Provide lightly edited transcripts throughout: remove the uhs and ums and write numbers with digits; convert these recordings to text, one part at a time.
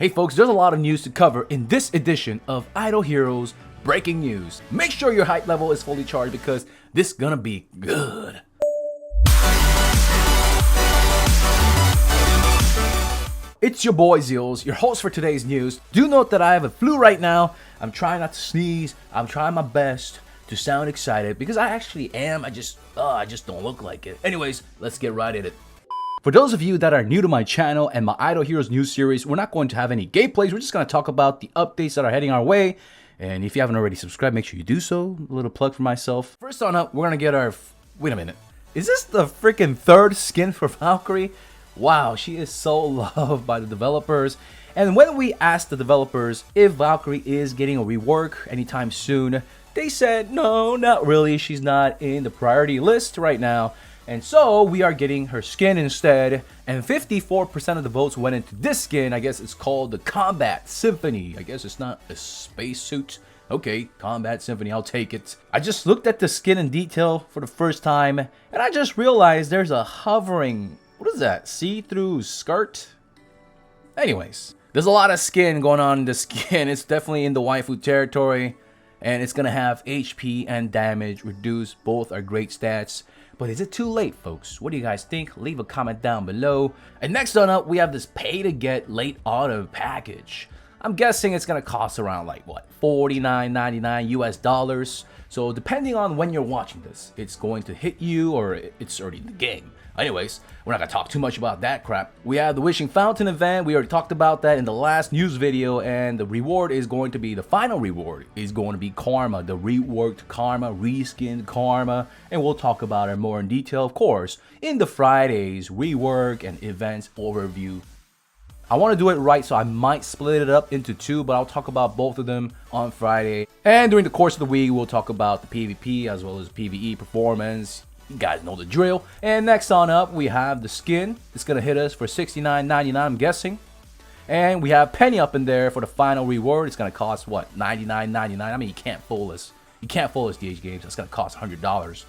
Hey folks, there's a lot of news to cover in this edition of Idle Heroes Breaking News. Make sure your hype level is fully charged because this is gonna be good. It's your boy Zeals, your host for today's news. Do note that I have a flu right now. I'm trying not to sneeze. I'm trying my best to sound excited because I actually am. I just don't look like it. Anyways, let's get right at it. For those of you that are new to my channel and my Idle Heroes news series, we're not going to have any gameplays. We're just going to talk about the updates that are heading our way. And if you haven't already subscribed, make sure you do so. A little plug for myself. First on up, we're going to get our... Wait a minute. Is this the freaking third skin for Valkyrie? Wow, she is so loved by the developers. And when we asked the developers if Valkyrie is getting a rework anytime soon, they said, no, not really. She's not in the priority list right now. And so we are getting her skin instead, and 54% of the votes went into this skin. I guess it's called the Combat Symphony. I guess it's not a spacesuit. Okay, Combat Symphony, I'll take it. I just looked at the skin in detail for the first time, and I just realized there's a hovering, what is that, see-through skirt? Anyways, there's a lot of skin going on in the skin. It's definitely in the waifu territory, and it's gonna have HP and damage reduced. Both are great stats. But is it too late, folks? What do you guys think? Leave a comment down below. And next on up, we have this pay to get late auto package. I'm guessing it's gonna cost around like what, $49.99 US dollars. So depending on when you're watching this, it's going to hit you or it's already in the game. Anyways, we're not gonna talk too much about that crap. We have the Wishing Fountain event. We already talked about that in the last news video, and the reward is going to be, the final reward is going to be Karma, the reworked Karma, reskinned Karma, and we'll talk about it more in detail, of course, in the Friday's rework and events overview. I want to do it right, so I might split it up into two, but I'll talk about both of them on Friday. And during the course of the week, we'll talk about the PVP as well as PVE performance. You guys know the drill. And next on up, we have the skin. It's gonna hit us for $69.99, I'm guessing. And we have Penny up in there for the final reward. It's gonna cost what, $99.99. I mean, you can't fool us. You can't fool us, DH Games. It's gonna cost $100.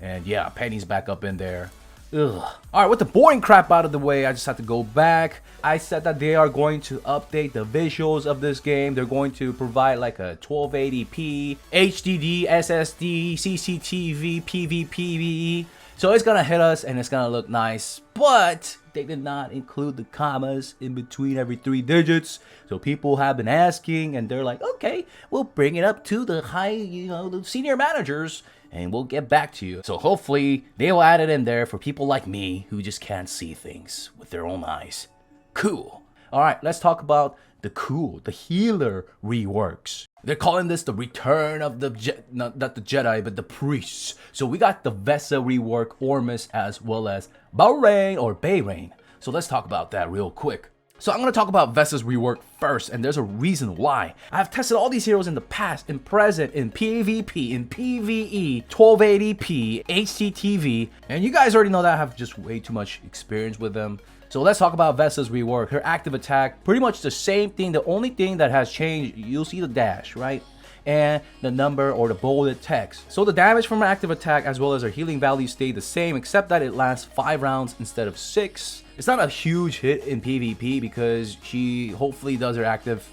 And yeah, Penny's back up in there. Ugh. Alright, with the boring crap out of the way, I just have to go back. I said that they are going to update the visuals of this game. They're going to provide like a 1280p, HDD, SSD, CCTV, PVP PVE. So it's gonna hit us and it's gonna look nice. But they did not include the commas in between every 3 digits. So people have been asking and they're like, okay, we'll bring it up to the the senior managers and we'll get back to you. So hopefully they will add it in there for people like me who just can't see things with their own eyes. Cool. All right, let's talk about the healer reworks. They're calling this the return of the not the Jedi, but the priests. So we got the Vesa rework, Ormus, as well as Belrain. So let's talk about that real quick. So I'm going to talk about Vesa's rework first, and there's a reason why. I've tested all these heroes in the past, in present, in PVP, in PVE, 1280p, HDTV, and you guys already know that I have just way too much experience with them. So let's talk about Vesa's rework. Her active attack, pretty much the same thing. The only thing that has changed, you'll see the dash, right? And the number or the bolded text. So the damage from her active attack as well as her healing value stay the same, except that it lasts 5 rounds instead of 6. It's not a huge hit in PvP because she hopefully does her active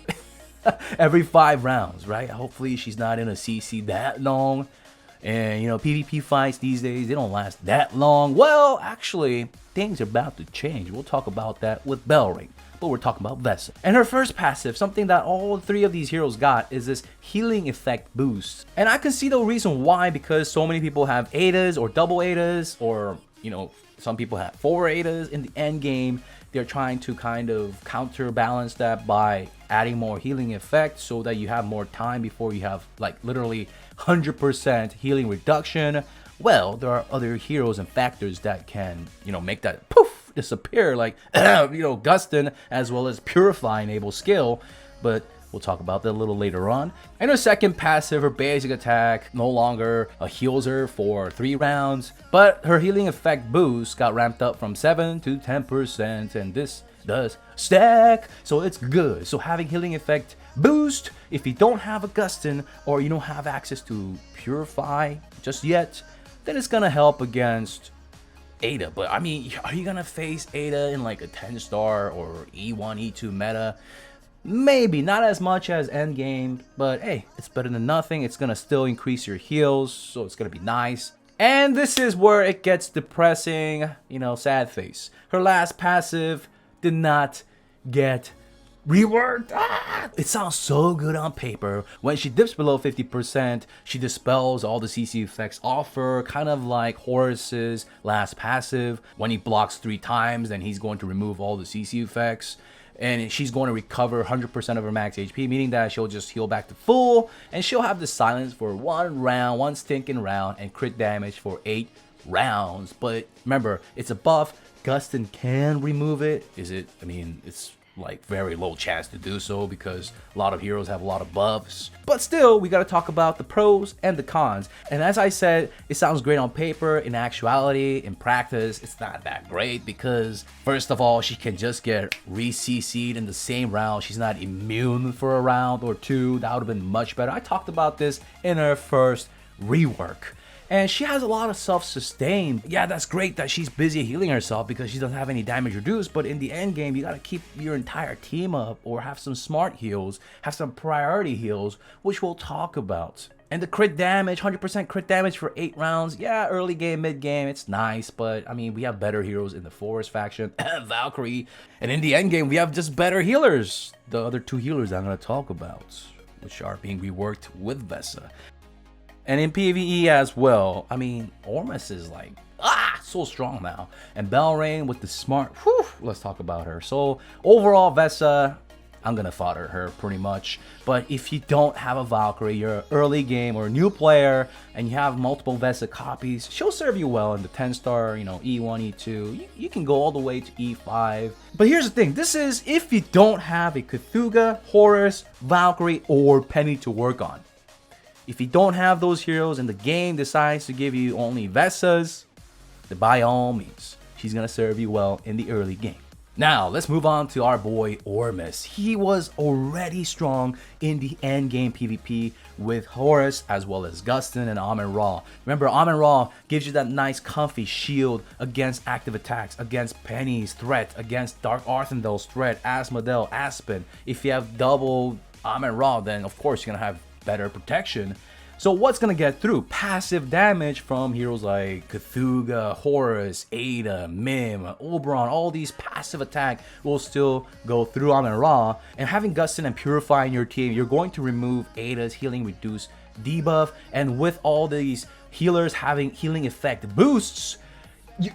every 5 rounds, right? Hopefully she's not in a CC that long. And you know, PvP fights these days, they don't last that long. Well, actually, things are about to change. We'll talk about that with Belrain. But we're talking about Vesa. And her first passive, something that all 3 of these heroes got, is this healing effect boost. And I can see the reason why, because so many people have Adas or double Adas, or you know, some people have 4 Adas in the end game. They're trying to kind of counterbalance that by adding more healing effect so that you have more time before you have like literally 100% healing reduction. Well, there are other heroes and factors that can, you know, make that poof disappear, like you know, Gustin, as well as Purify enable skill, but we'll talk about that a little later on. And her second passive, her basic attack, no longer heals her for 3 rounds, but her healing effect boost got ramped up from 7 to 10%, and this does stack, so it's good. So having healing effect boost, if you don't have a Gustin or you don't have access to Purify just yet, then it's gonna help against Ada. But I mean, are you gonna face Ada in like a 10-star or E1, E2 meta? Maybe not as much as endgame, but hey, it's better than nothing. It's gonna still increase your heals, so it's gonna be nice. And this is where it gets depressing, you know, sad face. Her last passive did not get reworked. It sounds so good on paper. When she dips below 50%, she dispels all the CC effects off her, kind of like Horus's last passive. When he blocks 3 times, then he's going to remove all the CC effects. And she's going to recover 100% of her max HP, meaning that she'll just heal back to full, and she'll have the silence for 1 round, 1 stinking round, and crit damage for 8 rounds. But remember, it's a buff. Gustin can remove it. I mean, it's like very low chance to do so because a lot of heroes have a lot of buffs. But still, we gotta talk about the pros and the cons. And as I said, it sounds great on paper. In actuality, in practice, it's not that great because first of all, she can just get re-CC'd in the same round. She's not immune for a round or 2. That would have been much better. I talked about this in her first rework. And she has a lot of self-sustain. Yeah, that's great that she's busy healing herself because she doesn't have any damage reduced, but in the end game, you gotta keep your entire team up or have some smart heals, have some priority heals, which we'll talk about. And the crit damage, 100% crit damage for 8 rounds. Yeah, early game, mid game, it's nice, but I mean, we have better heroes in the Forest faction, Valkyrie. And in the end game, we have just better healers. The other 2 healers I'm gonna talk about, which are being reworked with Vesa. And in PvE as well, I mean, Ormus is like, so strong now. And Belrain with the smart, let's talk about her. So overall, Vesa, I'm gonna fodder her pretty much. But if you don't have a Valkyrie, you're an early game or a new player, and you have multiple Vesa copies, she'll serve you well in the 10-star, you know, E1, E2. You can go all the way to E5. But here's the thing, this is if you don't have a Cthulhu, Horus, Valkyrie, or Penny to work on. If you don't have those heroes and the game decides to give you only Vesas, then by all means, she's gonna serve you well in the early game. Now, let's move on to our boy Ormus. He was already strong in the end game PvP with Horus as well as Gustin and Amun-Ra. Remember, Amun-Ra gives you that nice comfy shield against active attacks, against Penny's threat, against Dark Arthandel's threat, Asmodel, Aspen. If you have double Amun-Ra, then of course you're gonna have better protection. So what's gonna get through? Passive damage from heroes like Cthulhu, Horus, Ada, Mim, Oberon. All these passive attack will still go through Amun-Ra. And having Gustin and Purify in your team, you're going to remove Ada's healing reduce debuff. And with all these healers having healing effect boosts,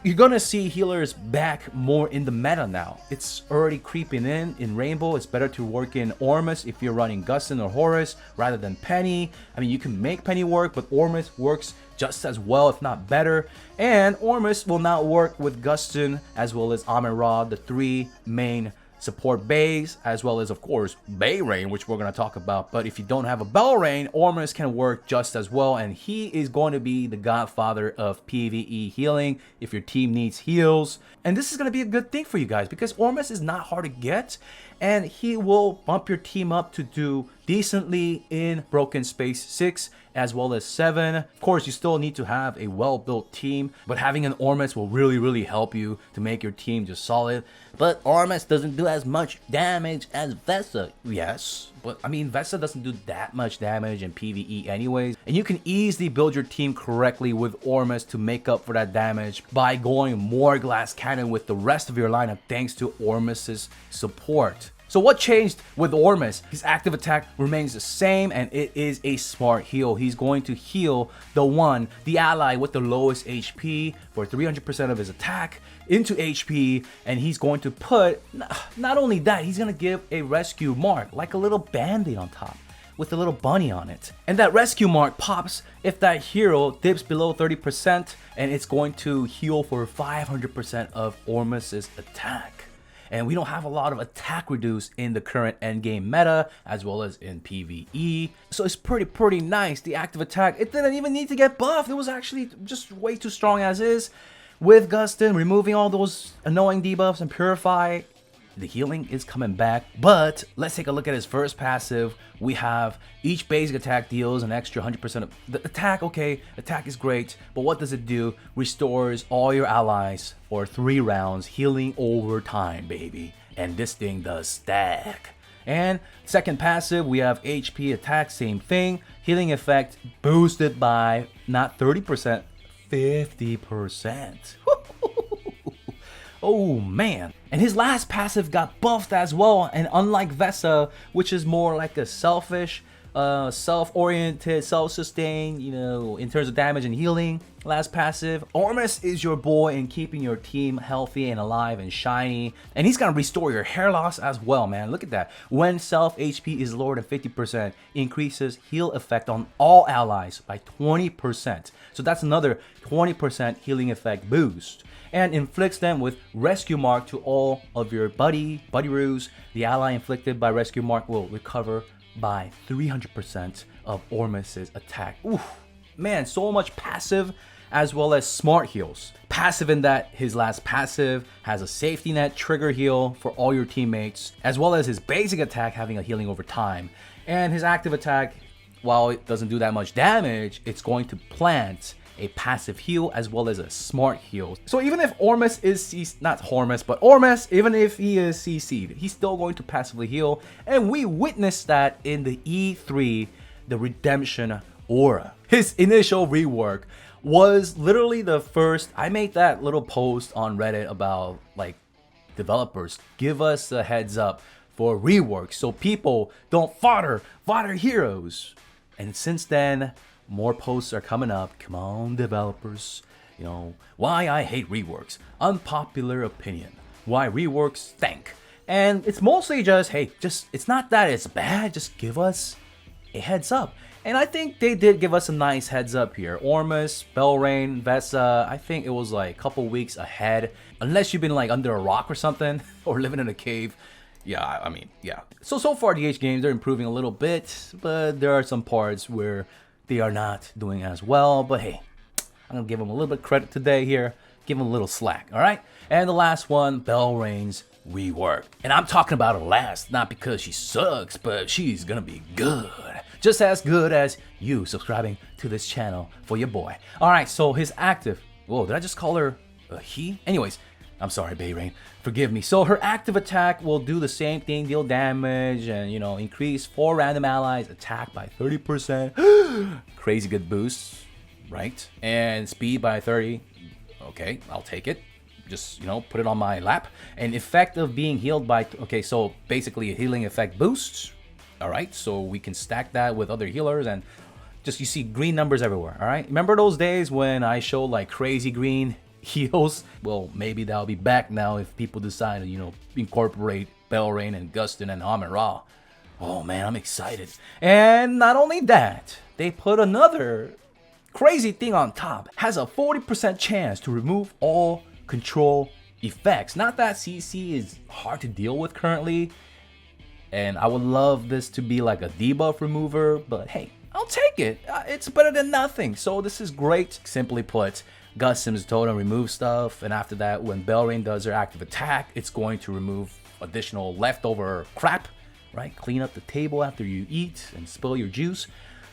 you're gonna see healers back more in the meta now. It's already creeping in Rainbow. It's better to work in Ormus if you're running Gustin or Horus rather than Penny. I mean, you can make Penny work, but Ormus works just as well, if not better. And Ormus will not work with Gustin as well as Amun-Ra, the 3 main support bays, as well as of course Belrain, which we're going to talk about. But if you don't have a Belrain, Ormus can work just as well, and he is going to be the godfather of PvE healing if your team needs heals. And this is going to be a good thing for you guys because Ormus is not hard to get, and he will bump your team up to do decently in Broken Space 6 as well as 7. Of course, you still need to have a well-built team, but having an Ormus will really help you to make your team just solid. But Ormus doesn't do as much damage as Vesa. Yes, but I mean, Vesa doesn't do that much damage in PvE anyways. And you can easily build your team correctly with Ormus to make up for that damage by going more glass cannon with the rest of your lineup thanks to Ormus's support. So what changed with Ormus? His active attack remains the same, and it is a smart heal. He's going to heal the ally with the lowest HP for 300% of his attack into HP, and he's going to put, not only that, he's going to give a rescue mark, like a little band-aid on top with a little bunny on it. And that rescue mark pops if that hero dips below 30%, and it's going to heal for 500% of Ormus's attack. And we don't have a lot of attack reduce in the current endgame meta, as well as in PvE. So it's pretty nice. The active attack, it didn't even need to get buffed. It was actually just way too strong as is. With Gustin, removing all those annoying debuffs and Purify, the healing is coming back. But let's take a look at his first passive. We have each basic attack deals an extra 100% of the attack. Okay, attack is great, but what does it do? Restores all your allies for 3 rounds, healing over time, baby. And this thing does stack. And second passive, we have HP attack, same thing. Healing effect boosted by not 30%, 50%. Oh man. And his last passive got buffed as well. And unlike Vesa, which is more like a selfish, self-oriented, self-sustained, you know, in terms of damage and healing, last passive, Ormus is your boy in keeping your team healthy and alive and shiny. And he's gonna restore your hair loss as well, man. Look at that. When self HP is lower than 50%, increases heal effect on all allies by 20%. So that's another 20% healing effect boost. And inflicts them with rescue mark to all of your buddy roos. The ally inflicted by rescue mark will recover by 300% of Ormus's attack. Oof, man, so much passive as well as smart heals. Passive in that his last passive has a safety net trigger heal for all your teammates, as well as his basic attack having a healing over time. And his active attack, while it doesn't do that much damage, it's going to plant a passive heal as well as a smart heal. So even if Ormus is Ormus, even if he is CC'd, he's still going to passively heal. And we witnessed that in the E3, the Redemption Aura. His initial rework was literally the first. I made that little post on Reddit about like developers, give us a heads up for rework so people don't fodder heroes. And since then, more posts are coming up. Come on, developers. You know, why I hate reworks. Unpopular opinion. Why reworks stink. And it's mostly just, hey, it's not that it's bad. Just give us a heads up. And I think they did give us a nice heads up here. Ormus, Belrain, Vesa, I think it was like a couple weeks ahead. Unless you've been like under a rock or something, or living in a cave. Yeah, I mean, yeah. So far the H games, they're improving a little bit. But there are some parts where they are not doing as well, but hey, I'm gonna give them a little bit of credit today here, give them a little slack, all right? And the last one, Belrain's rework. And I'm talking about her last, not because she sucks, but she's gonna be good. Just as good as you subscribing to this channel for your boy. All right, so his active, whoa, did I just call her a he? Anyways, I'm sorry, Belrain. Forgive me. So her active attack will do the same thing, deal damage, and, you know, increase 4 random allies attack by 30%. Crazy good boost, right? And speed by 30. Okay, I'll take it. Just, you know, put it on my lap. And effect of being healed by, okay, so basically a healing effect boost. All right, so we can stack that with other healers and just, you see green numbers everywhere, all right? Remember those days when I showed like crazy green heals? Well, maybe that'll be back now if people decide to, you know, incorporate Belrain and Gustin and Amin-Ra. Oh man, I'm excited. And not only that, they put another crazy thing on top. Has a 40% chance to remove all control effects. Not that CC is hard to deal with currently, and I would love this to be like a debuff remover, but hey, I'll take it. It's better than nothing. So this is great. Simply put, Gustin's totem removes stuff, and after that, when Belrain does her active attack, it's going to remove additional leftover crap, right? Clean up the table after you eat and spill your juice.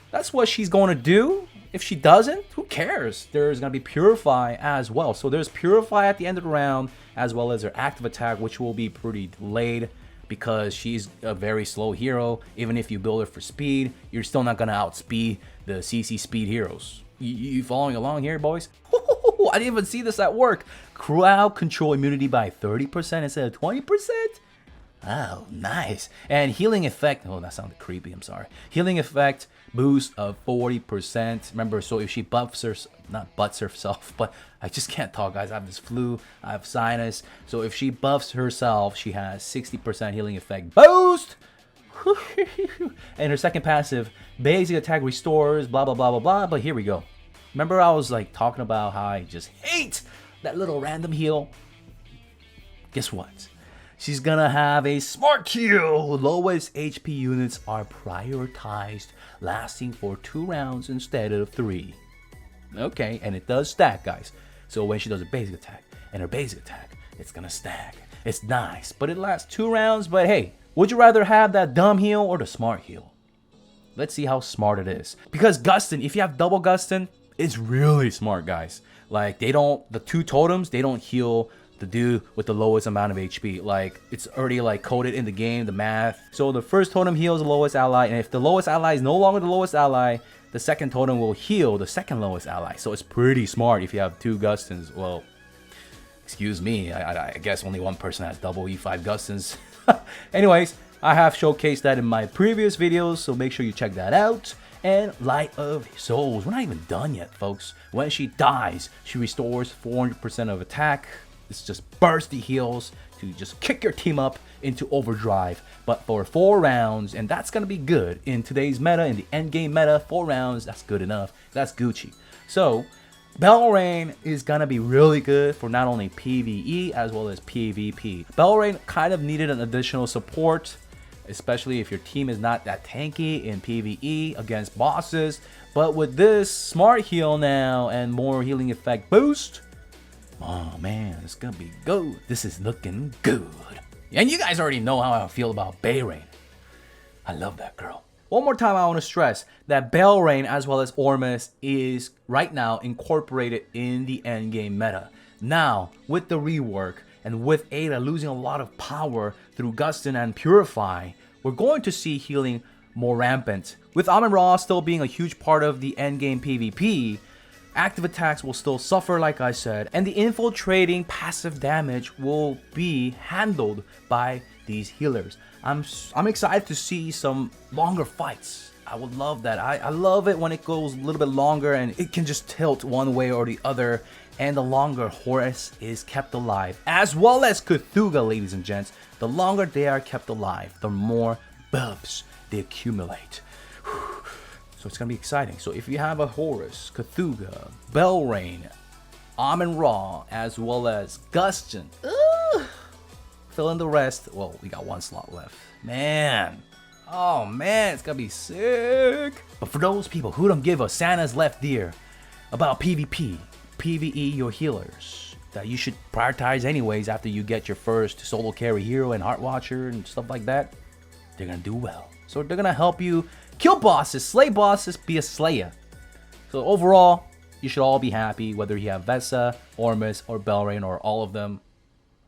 That's what she's going to do. If she doesn't, who cares? There's going to be Purify as well. So there's Purify at the end of the round, as well as her active attack, which will be pretty delayed because she's a very slow hero. Even if you build her for speed, you're still not going to outspeed the CC speed heroes. You following along here, boys? I didn't even see this at work. Crowd control immunity by 30% instead of 20%? Oh, nice. And healing effect, oh, that sounded creepy, I'm sorry. Healing effect boost of 40%. Remember, so if she buffs her, not butts herself, but I just can't talk, guys. I have this flu, I have sinus. So if she buffs herself, she has 60% healing effect boost. And her second passive, basic attack restores, blah, blah, blah, blah, blah. But here we go. Remember I was like talking about how I just hate that little random heal? Guess what? She's gonna have a smart heal. Lowest HP units are prioritized, lasting for 2 rounds instead of 3. Okay, and it does stack, guys. So when she does a basic attack and her basic attack, it's gonna stack. It's nice, but it lasts 2 rounds. But hey, would you rather have that dumb heal or the smart heal? Let's see how smart it is. Because Gustin, if you have double Gustin, it's really smart, guys. Like, they don't, the 2 totems, they don't heal the dude with the lowest amount of HP. Like, it's already like coded in the game, the math. So the first totem heals the lowest ally, and if the lowest ally is no longer the lowest ally, the second totem will heal the second lowest ally. So it's pretty smart if you have 2 Gustons. Well, excuse me, I guess only one person has double E5 Gustons. Anyways, I have showcased that in my previous videos, so make sure you check that out. And Light of Souls, we're not even done yet, folks. When she dies, she restores 400% of attack. It's just bursty heals to just kick your team up into overdrive, but for 4 rounds, and that's gonna be good in today's meta, in the end game meta. 4 rounds, that's good enough. That's Gucci. So Belrain is gonna be really good for not only PvE as well as PvP. Belrain kind of needed an additional support, especially if your team is not that tanky in PvE against bosses. But with this smart heal now and more healing effect boost, oh man, it's gonna be good. This is looking good. And you guys already know how I feel about Belrain. I love that girl. One more time, I want to stress that Belrain as well as Ormus is right now incorporated in the endgame meta. Now, with the rework and with Ada losing a lot of power through Gustin and Purify, we're going to see healing more rampant. With Amun-Ra still being a huge part of the endgame PvP, active attacks will still suffer, like I said, and the infiltrating passive damage will be handled by these healers. I'm excited to see some longer fights. I would love that. I love it when it goes a little bit longer and it can just tilt one way or the other, and the longer Horus is kept alive, as well as Cthulhu, ladies and gents. The longer they are kept alive, the more buffs they accumulate. So it's gonna be exciting. So if you have a Horus, Cthulhu, Belrain, Amun-Ra, as well as Gustin, fill in the rest. Well, we got 1 slot left. Man. Oh man, it's gonna be sick. But for those people who don't give a Santa's left ear about PvP, PvE your healers, that you should prioritize anyways after you get your first solo carry hero and Heart Watcher and stuff like that, they're gonna do well. So they're gonna help you kill bosses, slay bosses, be a slayer. So overall, you should all be happy, whether you have Vesa, Ormus, or Belrain, or all of them.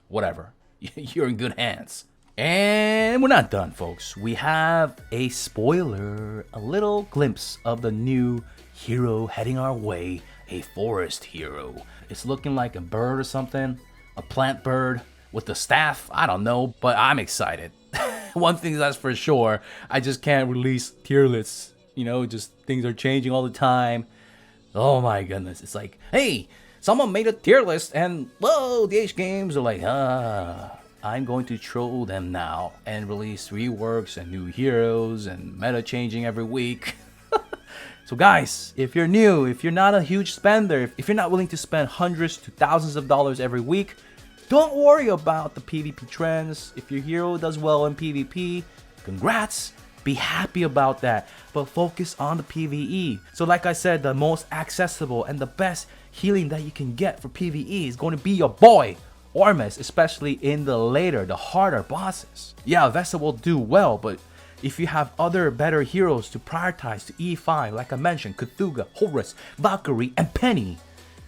Whatever. You're in good hands. And we're not done, folks. We have a spoiler, a little glimpse of the new hero heading our way, a forest hero. It's looking like a bird or something, a plant bird with the staff. I don't know, but I'm excited. One thing that's for sure, I just can't release tier lists. You know, just things are changing all the time. Oh my goodness. It's like, hey, someone made a tier list and whoa, DH Games are like, I'm going to troll them now and release reworks and new heroes and meta changing every week. So guys, if you're new, if you're not a huge spender, if you're not willing to spend hundreds to thousands of dollars every week, don't worry about the PvP trends. If your hero does well in PvP, congrats. Be happy about that, but focus on the PvE. So like I said, the most accessible and the best healing that you can get for PvE is going to be your boy, Ormus, especially in the later, the harder bosses. Yeah, Vesa will do well, but if you have other better heroes to prioritize to E5, like I mentioned, Cthulhu, Horus, Valkyrie, and Penny,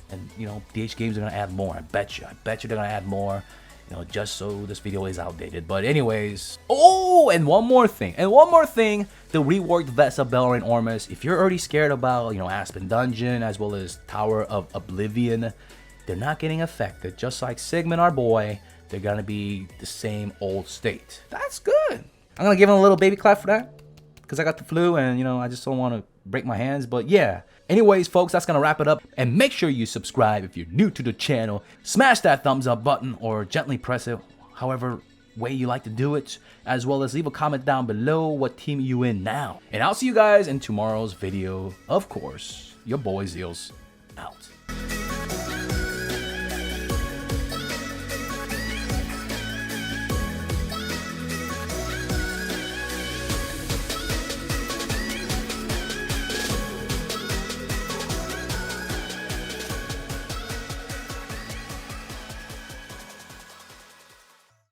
and you know, DH Games are gonna add more. I bet you they're gonna add more. You know, just so this video is outdated. But anyways, oh, and one more thing, the reworked Vesa Belrain Ormus. If you're already scared about, you know, Aspen Dungeon as well as Tower of Oblivion, they're not getting affected. Just like Sigmund, our boy, they're gonna be the same old state. That's good. I'm gonna give him a little baby clap for that, because I got the flu and, you know, I just don't want to break my hands. But yeah, anyways, folks, that's gonna wrap it up. And make sure you subscribe if you're new to the channel. Smash that thumbs up button or gently press it, however way you like to do it, as well as leave a comment down below what team you in now. And I'll see you guys in tomorrow's video. Of course, your boy Zeals out.